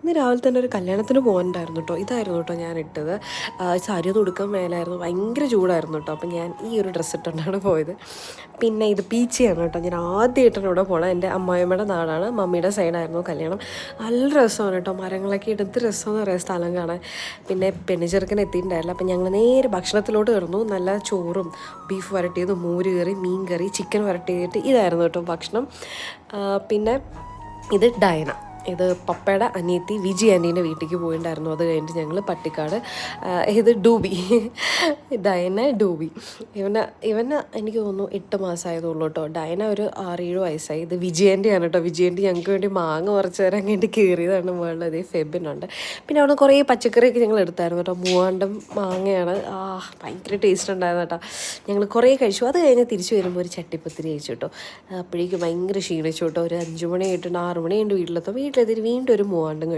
ഇന്ന് രാവിലെ തന്നെ ഒരു കല്യാണത്തിന് പോകണ്ടായിരുന്നു കേട്ടോ. ഇതായിരുന്നു കേട്ടോ ഞാൻ ഇട്ടത്. സാരി ഒന്നും ഉടുക്കാൻ മേലായിരുന്നു, ഭയങ്കര ചൂടായിരുന്നു കേട്ടോ. അപ്പം ഞാൻ ഈ ഒരു ഡ്രസ്സ് ഇട്ടുകൊണ്ടാണ് പോയത്. പിന്നെ ഇത് പീച്ചിയാണ് കേട്ടോ. ഞാൻ ആദ്യമായിട്ടാണ് ഇവിടെ പോകണം. എൻ്റെ അമ്മായിയമ്മയുടെ നാടാണ്, മമ്മിയുടെ സൈഡായിരുന്നു കല്യാണം. നല്ല രസമാണ് കേട്ടോ, മരങ്ങളൊക്കെ ഇടുന്ന രസമെന്ന് പറയാം സ്ഥലം കാണാൻ. പിന്നെ പെണ്ണ് ചെറുക്കൻ എത്തിയിട്ടുണ്ടായില്ല. അപ്പം ഞങ്ങൾ നേരെ ഭക്ഷണത്തിലോട്ട് കയറുന്നു. നല്ല ചോറും ബീഫ് വരട്ടിയതും മോര് കറി, മീൻ കറി, ചിക്കൻ വരട്ടിയിട്ട് ഇതായിരുന്നു കേട്ടോ ഭക്ഷണം. പിന്നെ ഇത് ഡയന, ഇത് പപ്പയുടെ അനിയത്തി വിജി ആൻറ്റീൻ്റെ വീട്ടിലേക്ക് പോയിട്ടുണ്ടായിരുന്നു. അത് കഴിഞ്ഞിട്ട് ഞങ്ങൾ പട്ടിക്കാട്. ഇത് ഡൂബി, ഡയന ഡൂബി. ഇവന് എനിക്ക് തോന്നുന്നു 8 മാസമായതുള്ളൂ കേട്ടോ. ഡയന ഒരു 6-7 വയസ്സായി. ഇത് വിജയൻ്റെയാണ് കേട്ടോ. വിജയൻ്റെ ഞങ്ങൾക്ക് വേണ്ടി മാങ്ങ പറിച്ച് തരാൻ വേണ്ടി കയറിയതാണ് മുകളിൽ. ഇതേ ഫെബിനുണ്ട്. പിന്നെ അവിടെ കുറേ പച്ചക്കറിയൊക്കെ ഞങ്ങൾ എടുത്തായിരുന്നു കേട്ടോ. മൂവാണ്ടം മാങ്ങയാണ്. ഭയങ്കര ടേസ്റ്റ് ഉണ്ടായിരുന്നു കേട്ടോ. ഞങ്ങൾ കുറേ കഴിച്ചു. അത് കഴിഞ്ഞ് തിരിച്ചു വരുമ്പോൾ ഒരു ചട്ടിപ്പത്തിരി കഴിച്ചു കേട്ടോ. അപ്പോഴേക്കും ഭയങ്കര ക്ഷീണിച്ചു കേട്ടോ. ഒരു 5 മണി ആയിട്ടുണ്ട്, 6 മണി കഴിഞ്ഞ് വീട്ടിലെത്തും. വീട്ടിലെത്തിയിട്ട് വീണ്ടും ഒരു മൂവാണ്ടം കഴിച്ചു.